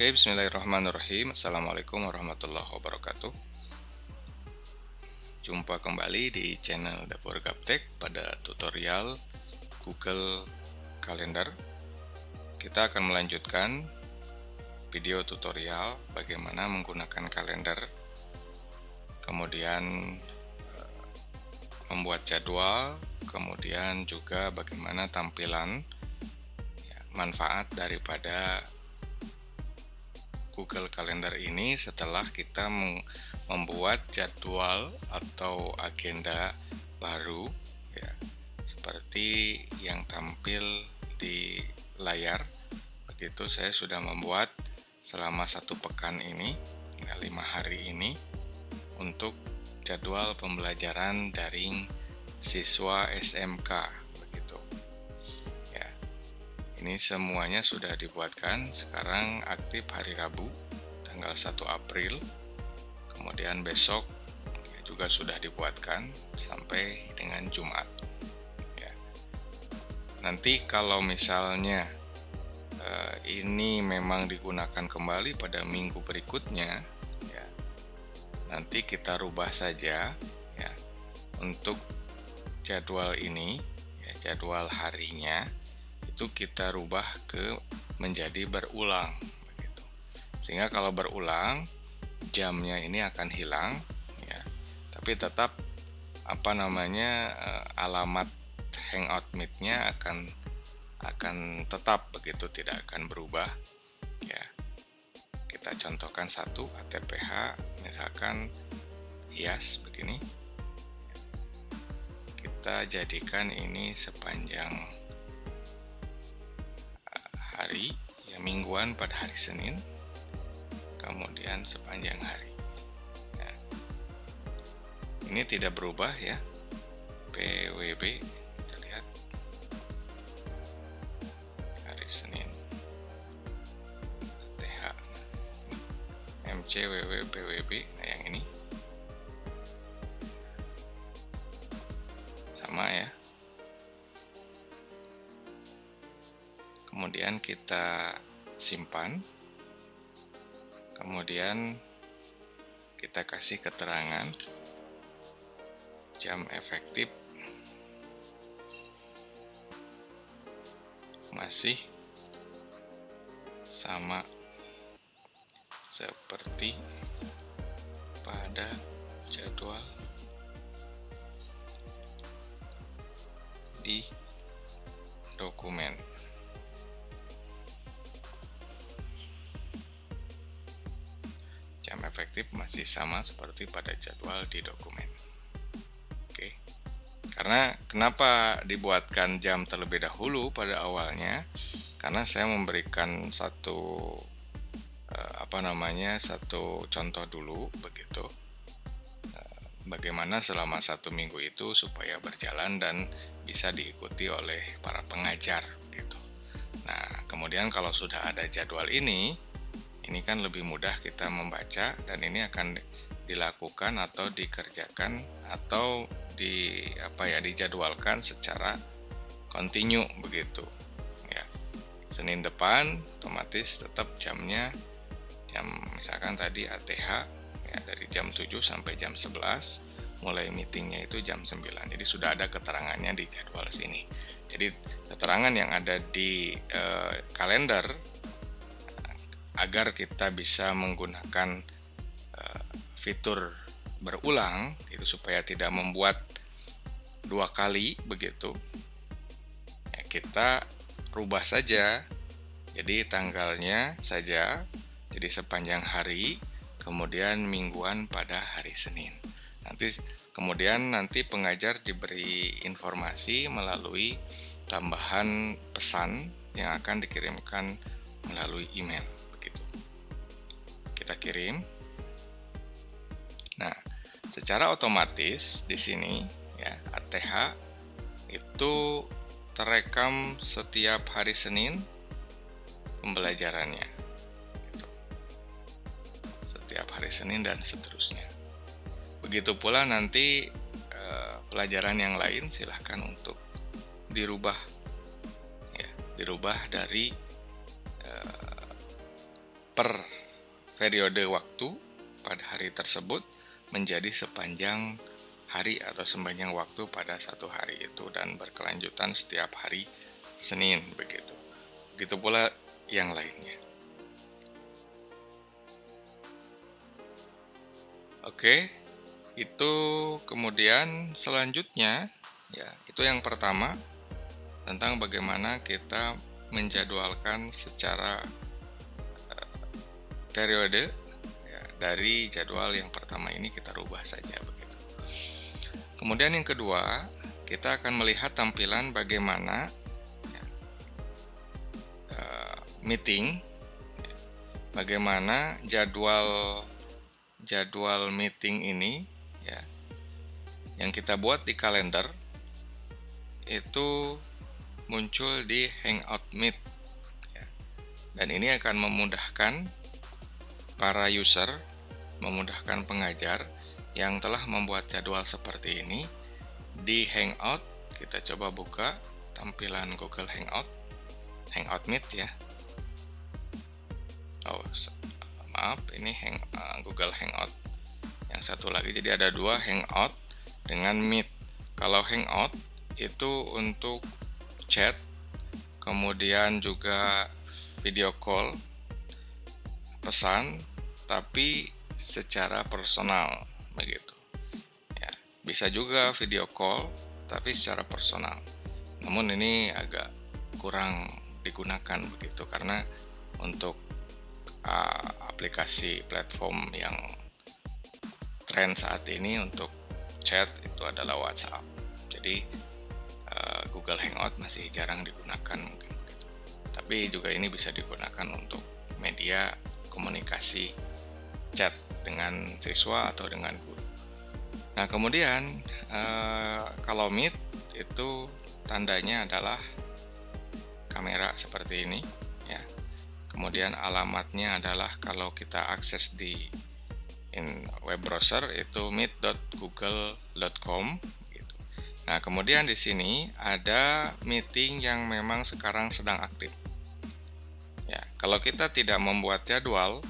Oke, bismillahirrahmanirrahim. Assalamualaikum warahmatullahi wabarakatuh. Jumpa kembali di channel Dapur Gaptek pada tutorial Google Calendar. Kita akan melanjutkan video tutorial bagaimana menggunakan kalender, kemudian membuat jadwal, kemudian juga bagaimana tampilan manfaat daripada Google Calendar ini setelah kita membuat jadwal atau agenda baru, ya, seperti yang tampil di layar. Begitu, saya sudah membuat selama 1 pekan ini, 5 hari ini, untuk jadwal pembelajaran daring siswa SMK. Ini semuanya sudah dibuatkan. Sekarang aktif hari Rabu tanggal 1 April. Kemudian besok juga sudah dibuatkan sampai dengan Jumat. Nanti kalau misalnya ini memang digunakan kembali pada minggu berikutnya, nanti kita rubah saja untuk jadwal ini, jadwal harinya itu kita rubah menjadi berulang begitu. Sehingga kalau berulang jamnya ini akan hilang, tapi tetap alamat Hangout Meet-nya akan tetap begitu, tidak akan berubah. Kita contohkan satu ATPH, misalkan hias begini. Kita jadikan ini sepanjang hari, mingguan pada hari Senin, kemudian sepanjang hari. Ini tidak berubah ya, PWB, kita lihat hari Senin, TH, MC, WW, PWB. Nah, yang ini sama ya. Kemudian kita simpan, kemudian kita kasih keterangan jam efektif masih sama seperti pada jadwal di dokumen. Jam efektif masih sama seperti pada jadwal di dokumen. Oke. Karena kenapa dibuatkan jam terlebih dahulu pada awalnya? Karena saya memberikan satu contoh dulu begitu. Bagaimana selama 1 minggu itu supaya berjalan dan bisa diikuti oleh para pengajar gitu. Nah, kemudian kalau sudah ada jadwal ini kan lebih mudah kita membaca, dan ini akan dilakukan atau dikerjakan atau dijadwalkan secara kontinu begitu. Senin depan otomatis tetap jamnya misalkan tadi ATH dari jam 7 sampai jam 11, mulai meetingnya itu jam 9. Jadi sudah ada keterangannya di jadwal sini. Jadi keterangan yang ada di kalender agar kita bisa menggunakan fitur berulang itu supaya tidak membuat 2 kali begitu, kita rubah saja, jadi tanggalnya saja jadi sepanjang hari, kemudian mingguan pada hari Senin. Nanti pengajar diberi informasi melalui tambahan pesan yang akan dikirimkan melalui email. Kita kirim. Nah, secara otomatis di sini ATH itu terekam setiap hari Senin pembelajarannya. Setiap hari Senin dan seterusnya. Begitu pula nanti pelajaran yang lain silahkan untuk dirubah dari per periode waktu pada hari tersebut menjadi sepanjang hari atau sepanjang waktu pada satu hari itu, dan berkelanjutan setiap hari Senin begitu. Begitu pula yang lainnya. Oke, itu kemudian selanjutnya ya, itu yang pertama tentang bagaimana kita menjadwalkan secara periode ya, dari jadwal yang pertama ini kita rubah saja begitu. Kemudian yang kedua, kita akan melihat tampilan bagaimana ya, meeting, ya, bagaimana jadwal meeting ini ya, yang kita buat di kalender itu muncul di Hangout Meet ya. Dan ini akan memudahkan para user, memudahkan pengajar yang telah membuat jadwal seperti ini di Hangout. Kita coba buka tampilan Google Hangout Meet ya. Maaf, ini Google Hangout yang satu lagi. Jadi ada dua, Hangout dengan Meet. Kalau Hangout itu untuk chat, kemudian juga video call, pesan, tapi secara personal begitu ya. Bisa juga video call tapi secara personal, namun ini agak kurang digunakan begitu, karena untuk aplikasi platform yang tren saat ini untuk chat itu adalah WhatsApp. Jadi Google Hangout masih jarang digunakan mungkin begitu. Tapi juga ini bisa digunakan untuk media komunikasi chat dengan siswa atau dengan guru. Nah, kemudian kalau Meet itu tandanya adalah kamera seperti ini ya. Kemudian alamatnya adalah kalau kita akses di web browser itu meet.google.com gitu. Nah, kemudian di sini ada meeting yang memang sekarang sedang aktif. Ya, kalau kita tidak membuat jadwal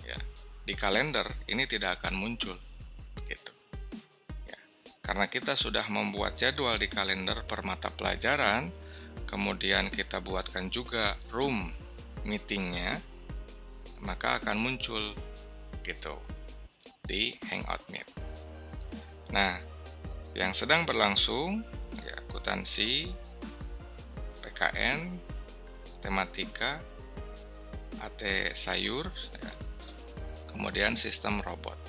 ya di kalender, ini tidak akan muncul gitu. Ya, karena kita sudah membuat jadwal di kalender per mata pelajaran, kemudian kita buatkan juga room meetingnya, maka akan muncul gitu di Hangout Meet. Nah, yang sedang berlangsung ya, akuntansi, PKN, tematika, AT sayur, ya, kemudian sistem robot.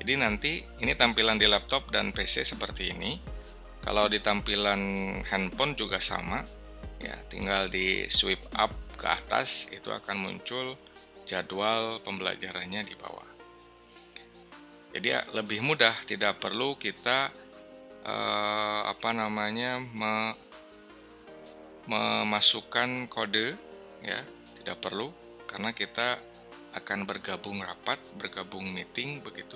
Jadi nanti ini tampilan di laptop dan PC seperti ini. Kalau di tampilan handphone juga sama, ya, tinggal di swipe up ke atas itu akan muncul jadwal pembelajarannya di bawah. Jadi lebih mudah, tidak perlu kita memasukkan kode ya, tidak perlu, karena kita akan bergabung rapat, bergabung meeting begitu.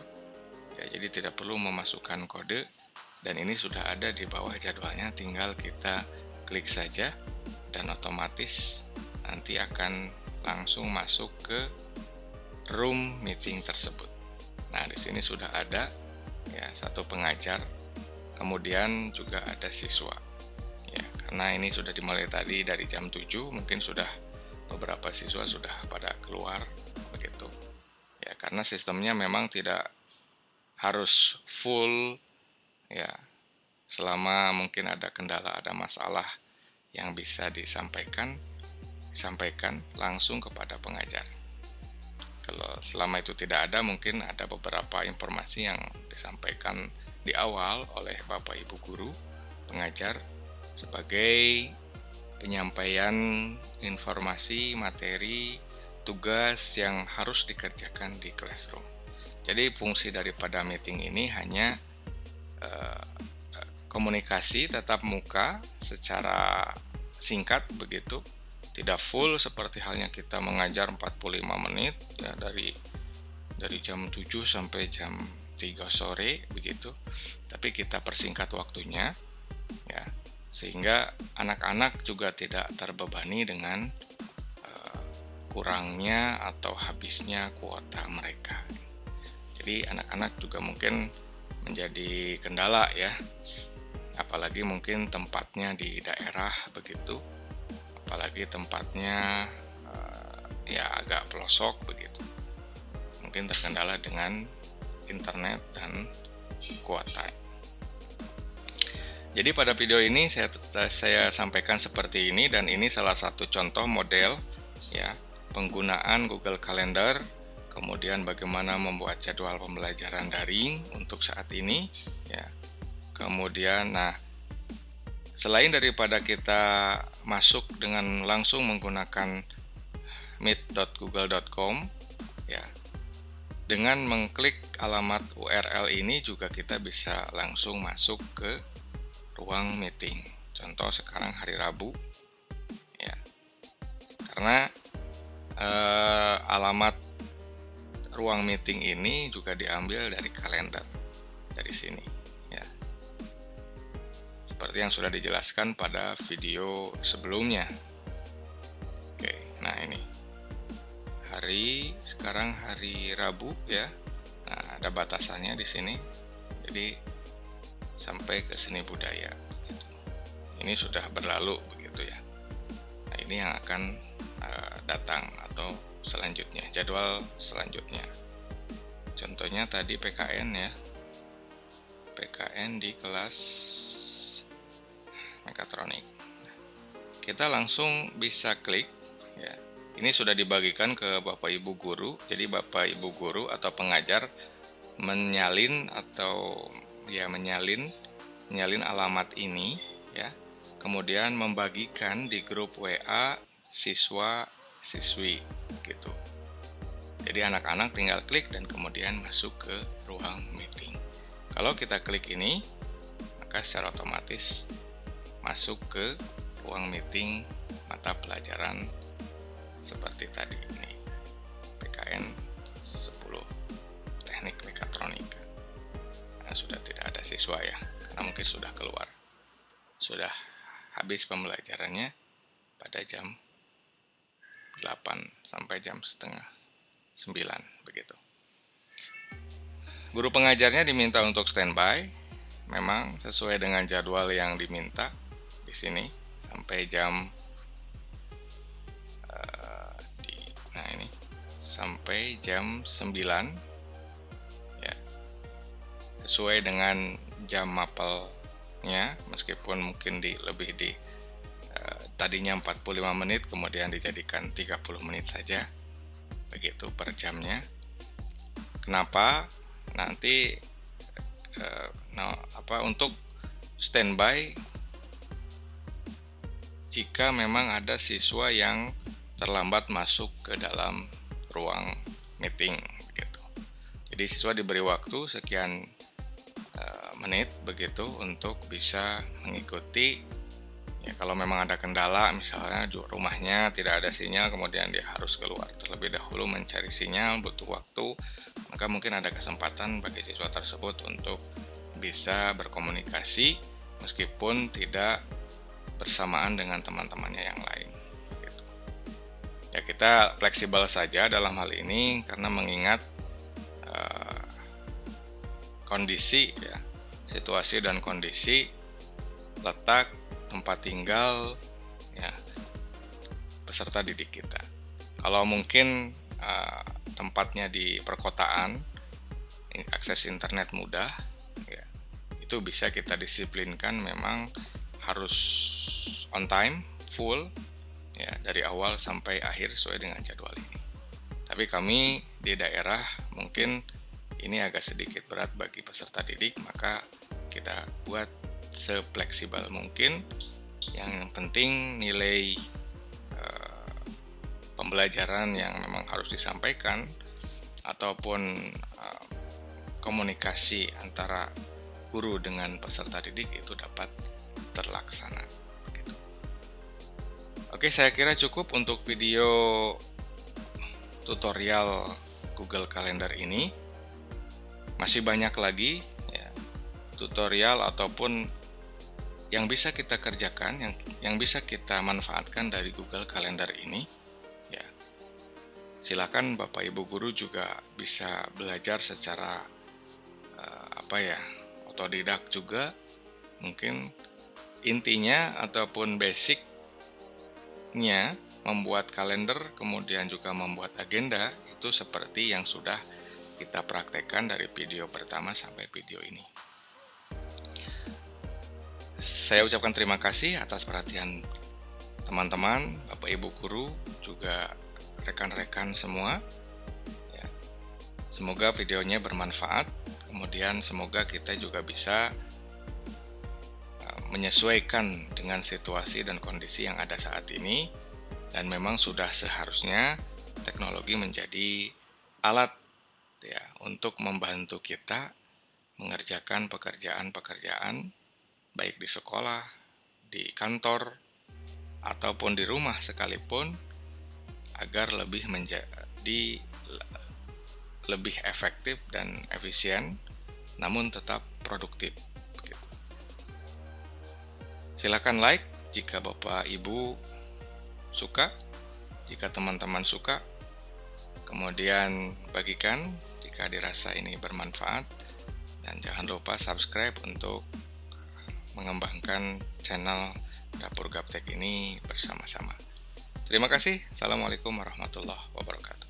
Ya, jadi tidak perlu memasukkan kode, dan ini sudah ada di bawah jadwalnya, tinggal kita klik saja dan otomatis nanti akan langsung masuk ke room meeting tersebut. Nah, di sini sudah ada ya satu pengajar, kemudian juga ada siswa. Ya, karena ini sudah dimulai tadi dari jam 7, mungkin sudah beberapa siswa sudah pada keluar begitu. Ya, karena sistemnya memang tidak harus full ya. Selama mungkin ada kendala, ada masalah yang bisa disampaikan langsung kepada pengajar. Kalau selama itu tidak ada, mungkin ada beberapa informasi yang disampaikan di awal oleh Bapak Ibu guru, pengajar, sebagai penyampaian informasi, materi, tugas yang harus dikerjakan di classroom. Jadi fungsi daripada meeting ini hanya komunikasi tatap muka secara singkat begitu. Tidak full seperti halnya kita mengajar 45 menit ya, dari jam 7 sampai jam 3 sore begitu. Tapi kita persingkat waktunya ya, sehingga anak-anak juga tidak terbebani dengan kurangnya atau habisnya kuota mereka. Jadi anak-anak juga mungkin menjadi kendala ya, apalagi mungkin tempatnya di daerah begitu, apalagi tempatnya ya agak pelosok begitu, mungkin terkendala dengan internet dan kuota. Jadi pada video ini saya sampaikan seperti ini, dan ini salah satu contoh model ya penggunaan Google Calendar, kemudian bagaimana membuat jadwal pembelajaran daring untuk saat ini ya. Kemudian selain daripada kita masuk dengan langsung menggunakan meet.google.com ya, dengan mengklik alamat URL ini juga kita bisa langsung masuk ke ruang meeting. Contoh sekarang hari Rabu ya, karena alamat ruang meeting ini juga diambil dari kalender dari sini ya, seperti yang sudah dijelaskan pada video sebelumnya. Oke, nah ini sekarang hari Rabu ya. Nah, ada batasannya di sini. Jadi sampai ke seni budaya begitu. Ini sudah berlalu begitu ya. Nah, ini yang akan datang atau selanjutnya, jadwal selanjutnya. Contohnya tadi PKN ya. PKN di kelas mekatronik. Kita langsung bisa klik ya. Ini sudah dibagikan ke Bapak Ibu guru. Jadi Bapak Ibu guru atau pengajar menyalin alamat ini ya. Kemudian membagikan di grup WA siswa-siswi gitu. Jadi anak-anak tinggal klik dan kemudian masuk ke ruang meeting. Kalau kita klik ini, maka secara otomatis masuk ke ruang meeting mata pelajaran seperti tadi ini, PKN 10 Teknik Mekatronika. Nah, sudah tidak ada siswa ya, karena mungkin sudah keluar, sudah habis pembelajarannya pada jam 8 sampai jam setengah 9 begitu. Guru pengajarnya diminta untuk standby, memang sesuai dengan jadwal yang diminta di sini sampai jam sampai jam 9 ya, sesuai dengan jam mapelnya, meskipun mungkin tadinya 45 menit kemudian dijadikan 30 menit saja begitu per jamnya. Kenapa? Nanti untuk standby jika memang ada siswa yang terlambat masuk ke dalam ruang meeting begitu. Jadi siswa diberi waktu sekian menit begitu untuk bisa mengikuti ya. Kalau memang ada kendala, misalnya di rumahnya tidak ada sinyal, kemudian dia harus keluar terlebih dahulu mencari sinyal, butuh waktu, maka mungkin ada kesempatan bagi siswa tersebut untuk bisa berkomunikasi meskipun tidak bersamaan dengan teman-temannya yang lain. Ya, kita fleksibel saja dalam hal ini karena mengingat kondisi ya, situasi dan kondisi, letak, tempat tinggal ya peserta didik kita. Kalau mungkin tempatnya di perkotaan, akses internet mudah ya, itu bisa kita disiplinkan, memang harus on time, full ya, dari awal sampai akhir sesuai dengan jadwal ini. Tapi kami di daerah mungkin ini agak sedikit berat bagi peserta didik, maka kita buat sefleksibel mungkin. Yang penting nilai pembelajaran yang memang harus disampaikan ataupun komunikasi antara guru dengan peserta didik itu dapat terlaksana. Oke, saya kira cukup untuk video tutorial Google Calendar ini. Masih banyak lagi ya, tutorial ataupun yang bisa kita kerjakan, yang bisa kita manfaatkan dari Google Calendar ini ya. silakan Bapak Ibu guru juga bisa belajar secara otodidak juga. Mungkin intinya ataupun basicnya membuat kalender, kemudian juga membuat agenda, itu seperti yang sudah kita praktekkan dari video pertama sampai video ini. Saya ucapkan terima kasih atas perhatian teman-teman, Bapak Ibu guru, juga rekan-rekan semua. Ya. Semoga videonya bermanfaat. Kemudian semoga kita juga bisa menyesuaikan dengan situasi dan kondisi yang ada saat ini. Dan memang sudah seharusnya teknologi menjadi alat ya untuk membantu kita mengerjakan pekerjaan-pekerjaan baik di sekolah, di kantor, ataupun di rumah sekalipun, agar lebih menjadi lebih efektif dan efisien, namun tetap produktif. Silakan like jika Bapak Ibu suka, jika teman-teman suka, kemudian bagikan jika dirasa ini bermanfaat, dan jangan lupa subscribe untuk mengembangkan channel Dapur Gaptek ini bersama-sama. Terima kasih. Assalamualaikum warahmatullahi wabarakatuh.